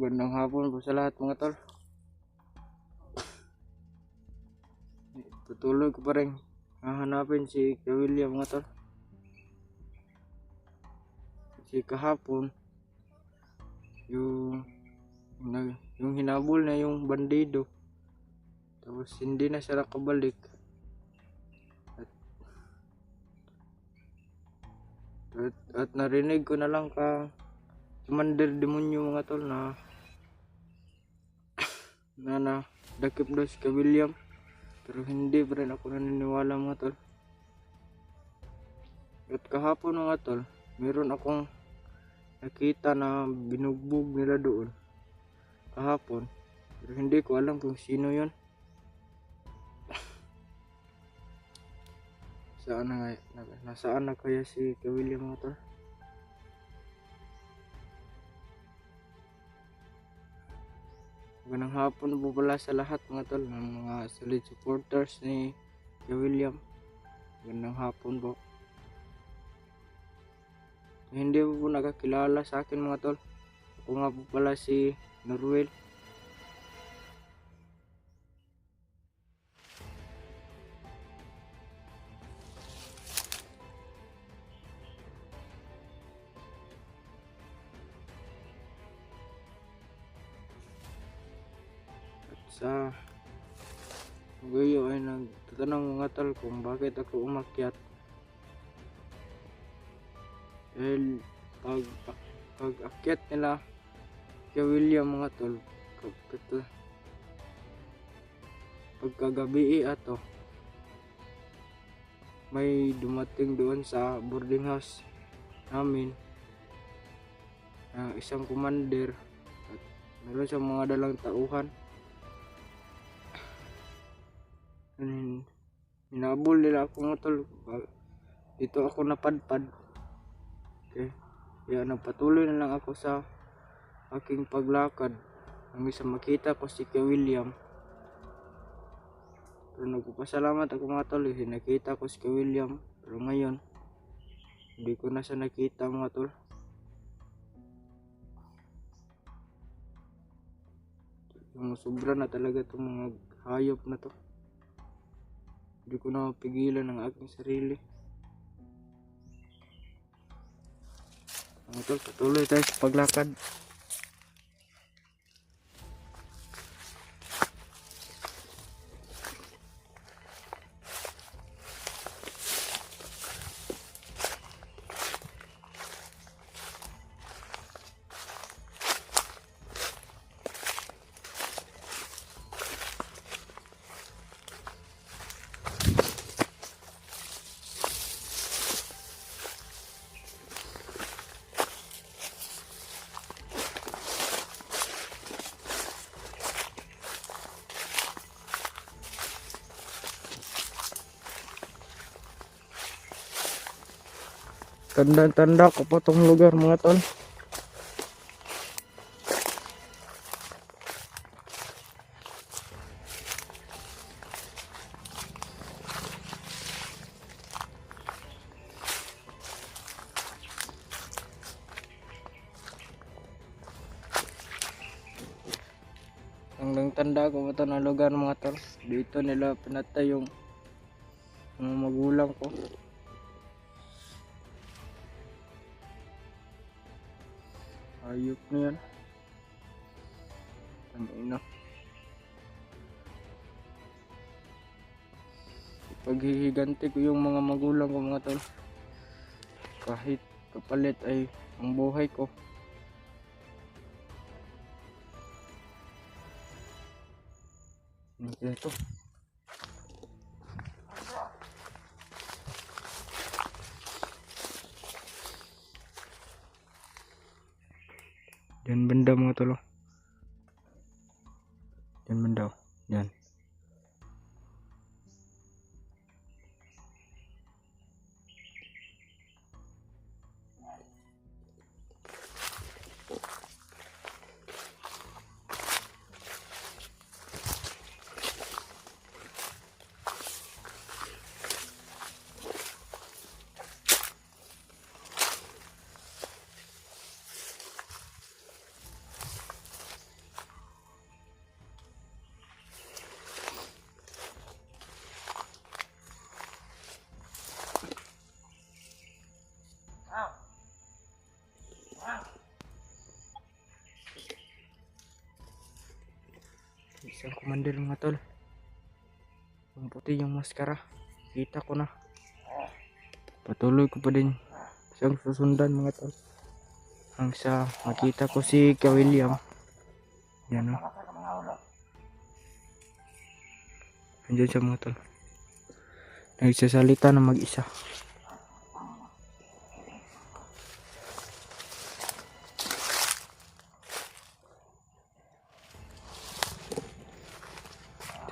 Magandang hapon po sa lahat mga tol. Tutuloy ko pa rin hahanapin si Kuya William mga tol. Kasi kahapon yung hinabol na yung bandido, tapos hindi na siya nakabalik. At narinig ko na lang Commander Demonyo mga tol na dakip daw si Kuya William, pero hindi pa rin ako naniniwala mga tol. At kahapon mga tol, meron akong nakita na binugbog nila doon kahapon, pero hindi ko alam kung sino yon. Nasaan na kaya si Kuya William mga tol? Magandang hapon po pala sa lahat mga tol, ng mga solid supporters ni Kuya William. Magandang hapon po. Hindi po nakakilala sa akin mga tol, ako nga po pala si Norwell. Sa gayo ay nagtatanong mga tol kung bakit ako umakyat. Dahil pag akyat nila kay William mga tol, pagkagabi ato, may dumating doon sa boarding house namin isang commander at meron siyang mga dalang tauhan. Hinabol nila ako mga tol, dito ako napadpad. Okay, kaya nagpatuloy na lang ako sa aking paglakad hanggang sa makita ko si Kuya William. Pero nagpapasalamat ako mga tol, nakita ko si Kuya William, pero ngayon hindi ko na siya nakita mga tol. Yung sobra na talaga itong mga hayop na to. Hindi ko na mapigilan ang aking sarili. Mga tol, patuloy tayo sa paglakad. Tanda-tanda ko pa tong lugar mga tol. Hanggang tanda ko pa to na lugar mga tol. Dito nila pinatay yung mga magulang ko. Ayok na yan. Ang ina. Paghihiganti ko yung mga magulang ko mga tol, kahit kapalit ay ang buhay ko. Ito. Yan benda mga tol. Yan benda. Yan. Isang commander mga tol. Ang puti yung maskara. Kita ko na. Patuloy ko pa din siyang susundan mga tol. Hanggang sa makita ko si Ka William. Yan o. Andiyan siya mga tol. Nagsasalita na mag-isa.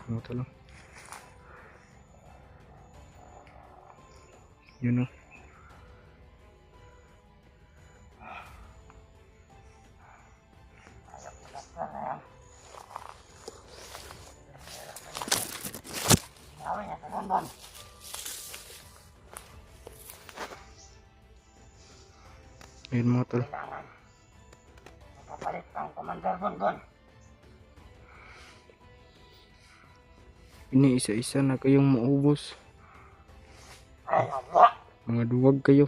Mga tol. Yun o. Ayun mga tol. Papalit ng Commander Bonbon. Ini isa-isa na kayong maubos. Ay, Allah. Mga duwag kayo.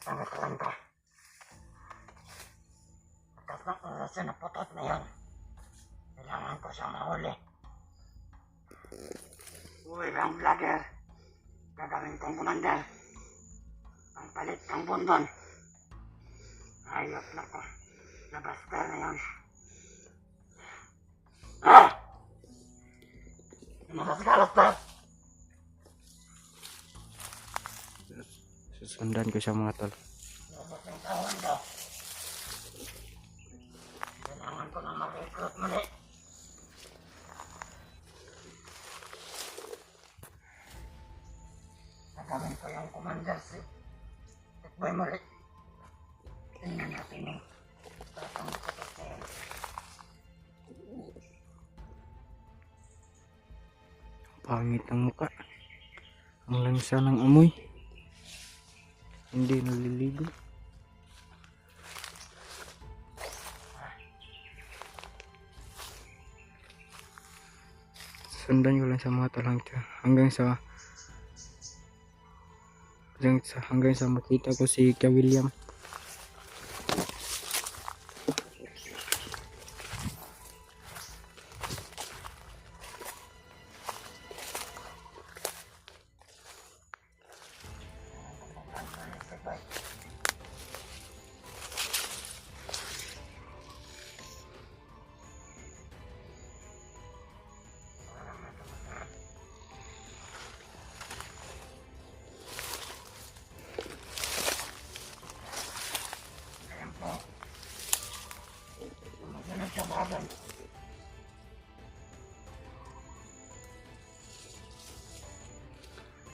Ang kalanta. Tapos ng orasyon na putot na yun. Kailangan ko siyang mahuli. Uy, ang vlogger. Gagawin kong Commander. Ang palit ng Bonbon. Ayop na ko. Nabasta na yun. Ah! Malas-galas ba? Susundan ko siya mga tol. Lubos yung kawan ko. Kailangan ko na mag-recruit muli. Gagawin ko yung Commander si Tikboy muli. Tingnan natin yung tatang katot na yun. Pangit ang muka. Ang lansa ng amoy. Hindi naliligo. Sundan ko lang sa mga talang hanggang sa makita ko si Ka William.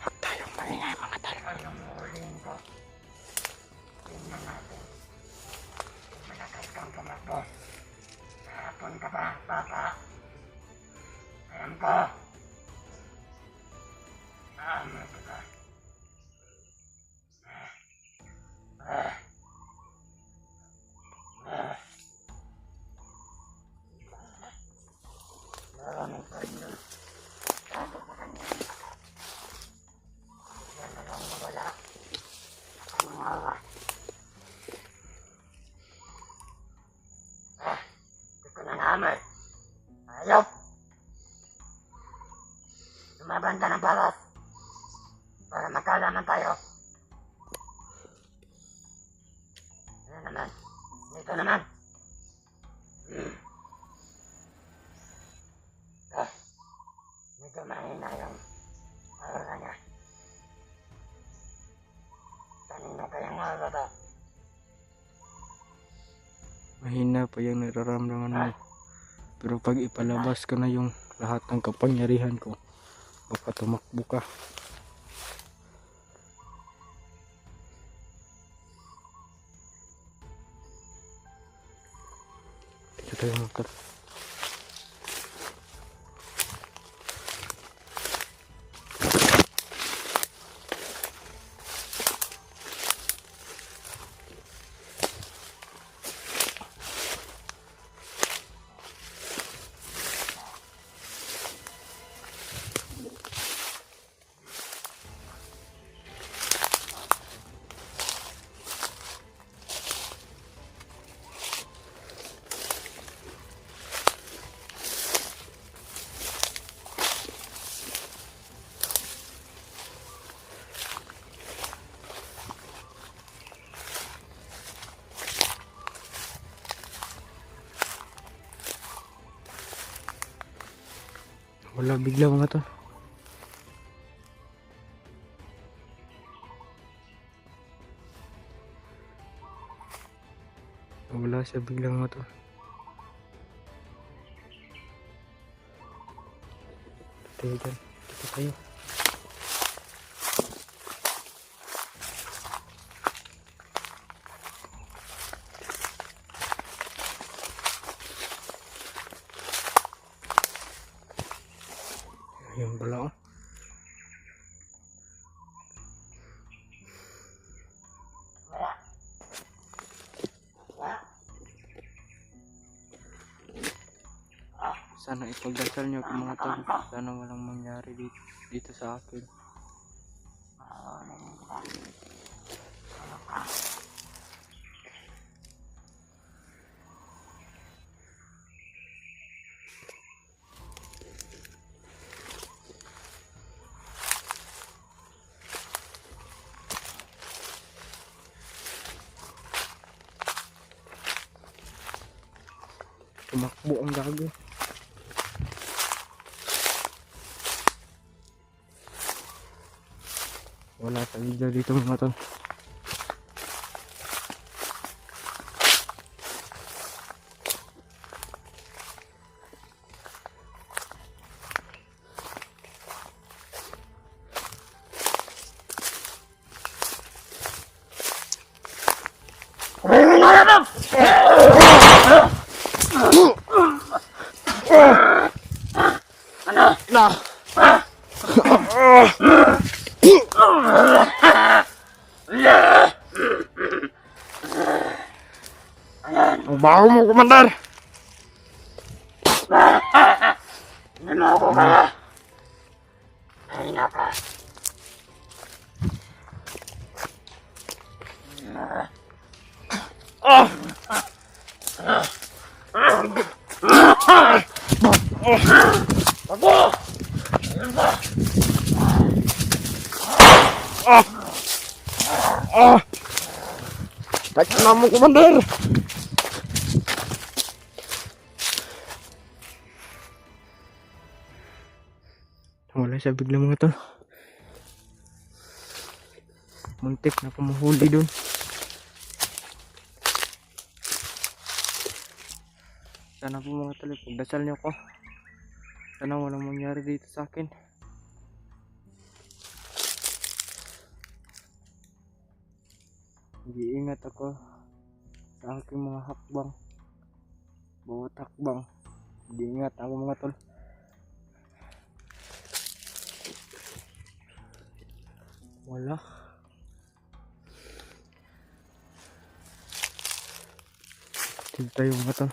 Huwag tayong maingay mga tol. Anong huling ko? Tingnan natin. Malakas kang tumakbo. Hapon ka ba, Papa? Ayan ko. Ano ka ba? Maraming kayo. Ako sa kanya. Yan na lang mawala. Ang mga awa. Hindi ko na nahamay. Ayop! Lumaban ka ng balas. Para magkalaman tayo. Ano naman? Dito naman. Medyo mahina yung aura niya. Kanina pa yung aura ba? Mahina pa yung nararamdaman mo. Pero pag ipalabas ko na yung lahat ng kapangyarihan ko, baka tumakbo ka. Dito tayo mga tol. Wala bigla mga tol. Wala siya bigla mga tol. Tayo dyan. Dito tayo. Ayun pala oh. Sana ipagdasal niyo po mga tol. Sana walang mangyari dito sa akin. Tumakbo ang gago. Wala sa video dito mga tol. Nah. Ang baho mo, Commander. Ginoko ka. Ay naka. Baik na mo, Commander. Wala siya bigla mga tol. Muntik na pamahuli dun. Sana po mga tol, pagdasal niyo ko. Sana walang mangyari dito sa akin. Mag-iingat ako sa aking mga hakbang. Bawat hakbang. Mag-iingat ako mga tol. Wala. Tignan tayo mga tol.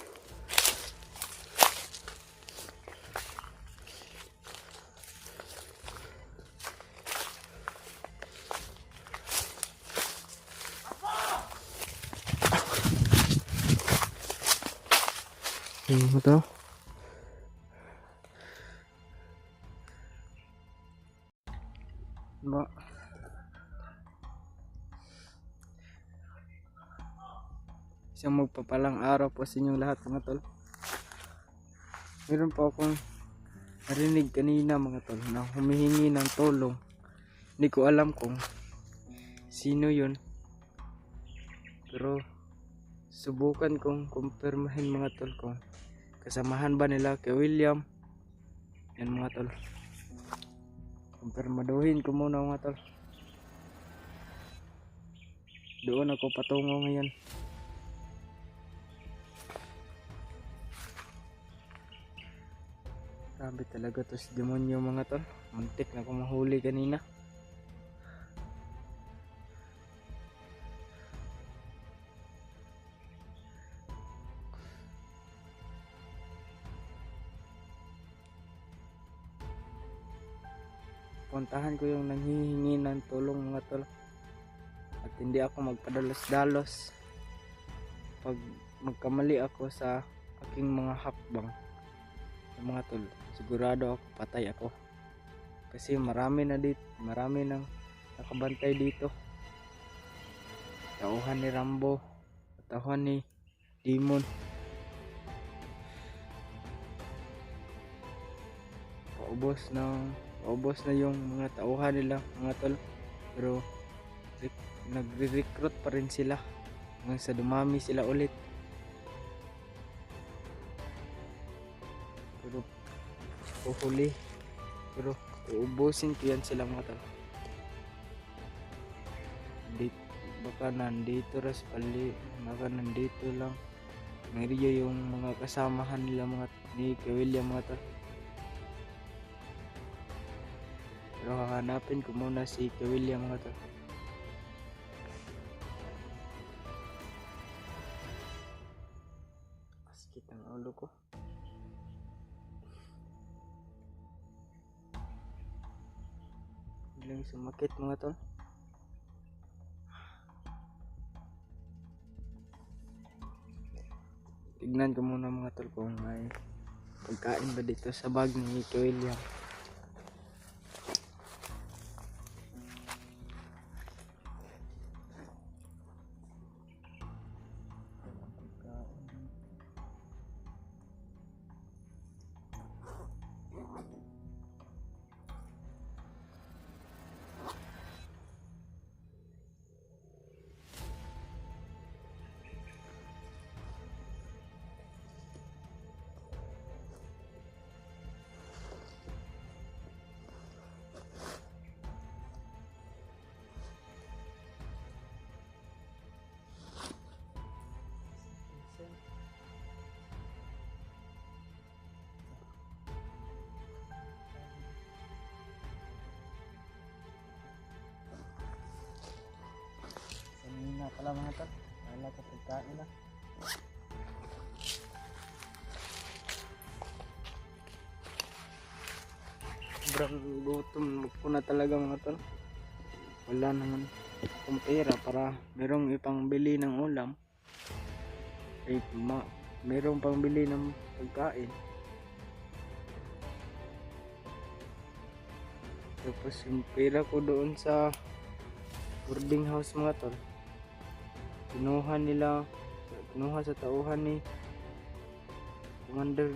Ano to? Ba? Isang magpapalang araw po sa inyong lahat mga tol. Meron po akong narinig kanina mga tol na humihingi ng tulong. Hindi ko alam kung sino yun. Pero subukan kong kumpirmahin mga tol kung kasamahan ba nila kay William. Yan mga tol. Kumpirmaduhin ko muna mga tol. Doon ako patungo ngayon. Grabe talaga to si demonyo mga tol. Muntik na akong mahuli kanina. Puntahan ko yung nanghihingi ng tulong mga tol. At hindi ako magpadalos-dalos pag magkamali ako sa aking mga hakbang. Mga tol, sigurado ako patay ako. Kasi marami nang nakabantay dito. Tauhan ni Rambo, tauhan ni Demon. paubos na yung mga tauhan nila mga tol, pero nagre-recruit pa rin sila hanggang sa dumami sila ulit. Pero uhuli, pero uubusin ko yan sila mga tol. Baka nandito ras pali, baka nandito lang mayroon yung mga kasamahan nila mga ni Kuya William mga tol. Pero hahanapin ko muna si Kuya William mga tol. Sakit ang ulo ko. Bilang sumakit mga tol. Tignan ko muna mga tol kung may pagkain ba dito sa bag ni Kuya William. Kanina pala mga tol, wala ka pagkain na. Sobrang gutom ko na talaga mga tol. Wala naman akong pera para merong ipang bili ng ulam. Merong pang bili ng pagkain. Tapos yung pera ko doon sa boarding house mga tol, kinuha sa tauhan ni Commander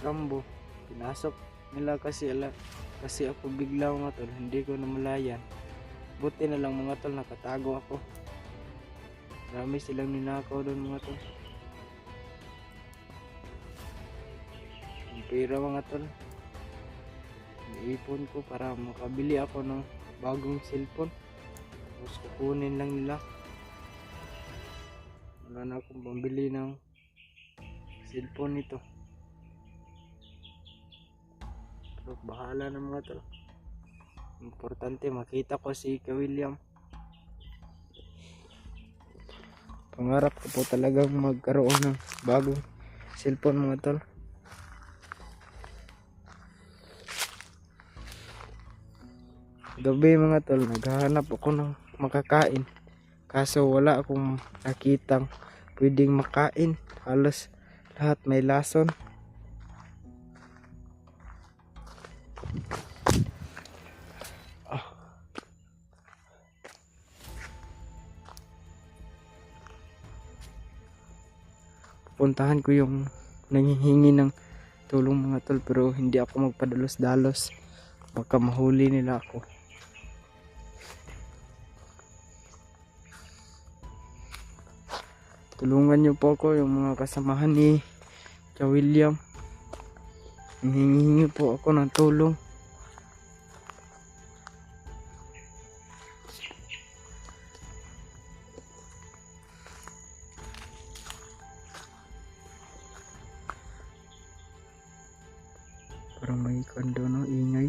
Rambo. Pinasok nila kasi ako bigla mga tol, hindi ko namalayan. Buti na lang mga tol, nakatago ako. Marami silang ninakaw doon mga tol. Ang pera mga tol, iipon ko para makabili ako ng bagong cellphone. Tapos kukunin lang nila. Wala na akong pambili ng cellphone nito. Pero bahala na mga tol. Importante makita ko si Kuya William. Pangarap ko po talagang magkaroon ng bagong cellphone mga tol. Gabi mga tol, naghahanap ako ng makakain. Kaso wala akong nakitang pwedeng makain. Halos lahat may lason. Puntahan ko yung nanghihingi ng tulong mga tol, pero hindi ako magpadalos-dalos. Baka mahuli nila ako. Tulungan niyo po ako, yung mga kasamahan ni Kuya William. Hinihingi po ako ng tulong. Parang may kondo no, ingay.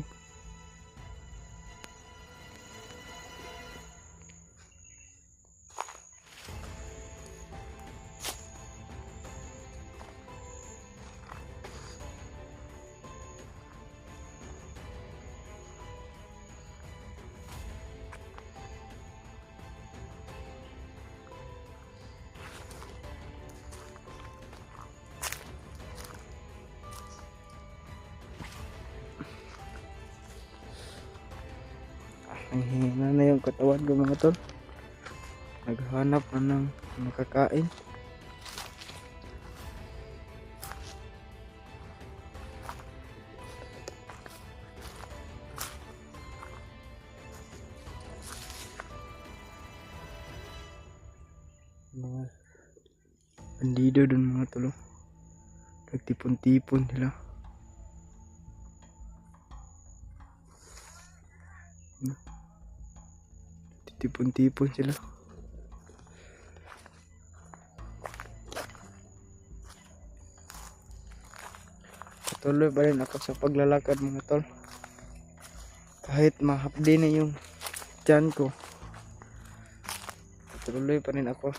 Ang hina na yung katawan ko mga tol. Naghanap na ng makakain. mga bandido dun mga tol. Nagtipon-tipon sila. Tipon-tipon sila. Patuloy pa rin ako sa paglalakad mga tol. Kahit mahapdi na yung tiyan ko, patuloy pa rin ako.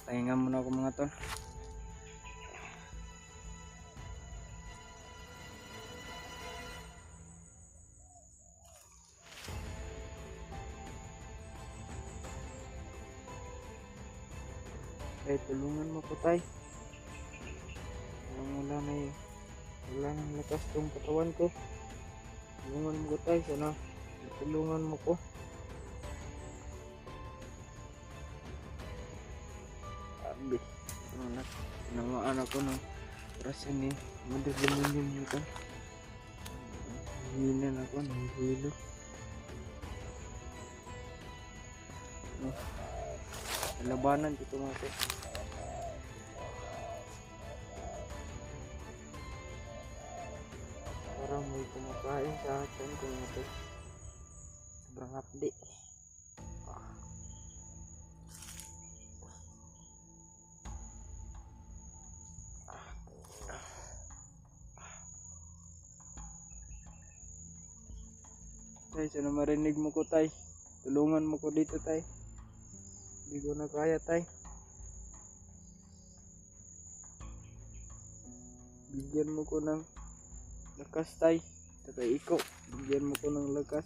Pahinga muna ako mga tol. Tay, tulungan mo ko tay. Wala nang lakas tong katawan ko. Tulungan mo ko tay, sana tulungan mo ko. Abi, nangaan ako ng rasa ni madalimunin nyo ka. Hinan ako ng hilo. Labanan dito mga ito. Parang may kumakain sa atin ko mga ito. Sobrang hapdi. Tay, sana marinig mo ko tay. Tulungan mo ko dito tay. Hindi ko na kaya tay. Bigyan mo ko ng lakas tay. Tatay iko. Bigyan mo ko ng lakas.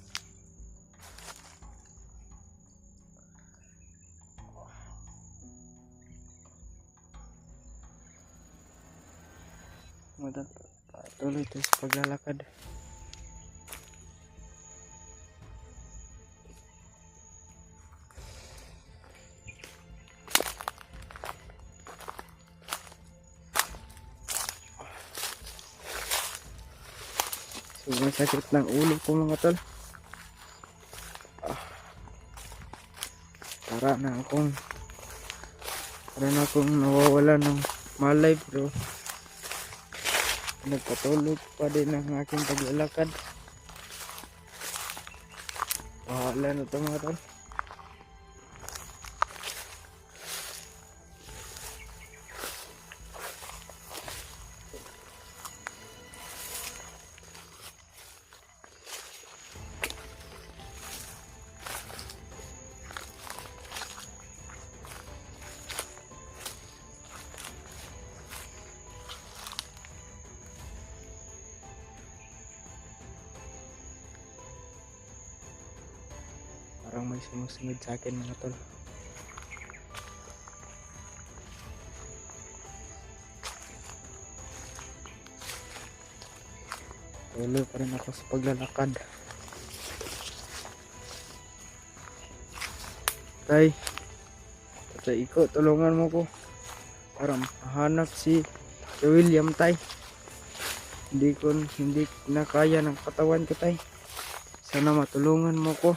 Patuloy tayo sa paglalakad. Sobrang sakit ng ulo ko mga tol. Para na akong nawawala ng malay, pero nagpatuloy pa din ang aking paglalakad. Bahala na ito mga tol. Parang may sumusunod sa akin mga tol. Tuloy pa rin ako sa paglalakad. Tay, iko, tulungan mo ko para mahanap si William tay. Hindi na kaya ng katawan ko tay. Sana matulungan mo ko.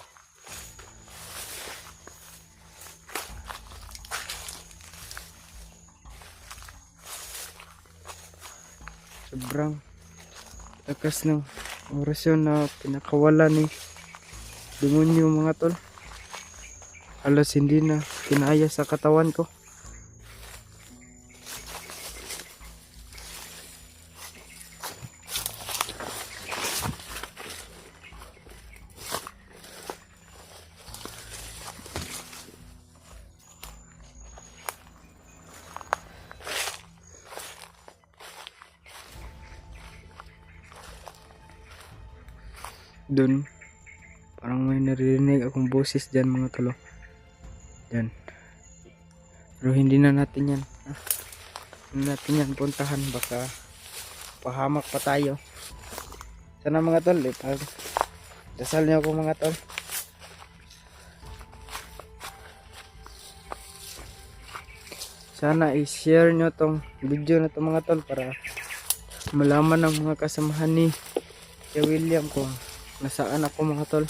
Sobrang lakas ng orasyon na pinakawala ni demonyo mga tol. Halos hindi na kinaya sa katawan ko. Dun, parang may naririnig akong boses dyan mga tol. Dyan. Pero hindi na natin yan. Hindi natin yan puntahan. Baka pahamak pa tayo. Sana mga tol, dasal niyo ako mga tol. Sana i-share nyo tong video na to mga tol para malaman ng mga kasamahan ni Kuya William kung nasaan ako mga tol.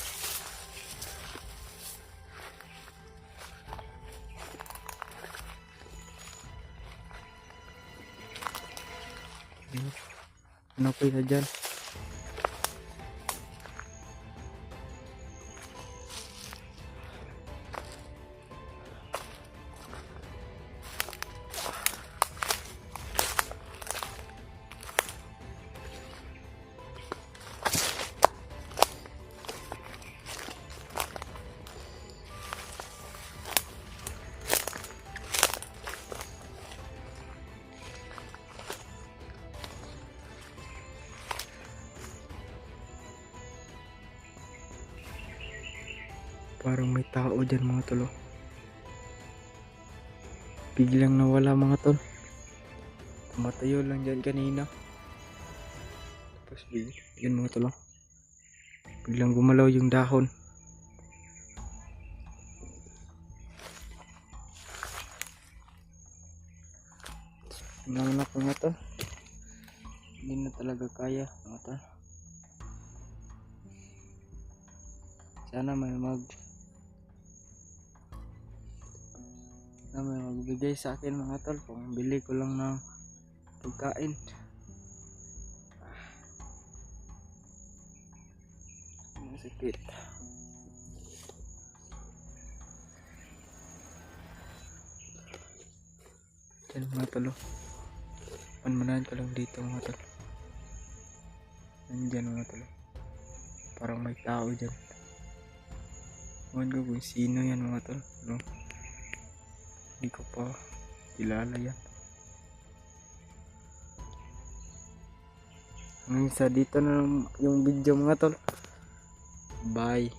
Ano kaya dyan? Parang may tao dyan mga tol. Biglang nawala mga tol. Tumatayo lang dyan kanina. Tapos yun mga tol. Biglang gumalaw yung dahon. Nanganak mga tol. Hindi na talaga kaya mga tol. Sana may magbigay sa akin mga tol kung bili ko lang ng pagkain. Masakit. Yan mga tol. Panmanahan ko lang dito mga tol. Nandyan mga tol. Parang may tao dyan. Huwag ko kung sino yan mga tol. No? Hindi ko pa kilala yan. Hanggang sa dito na yung video mga tol. Bye.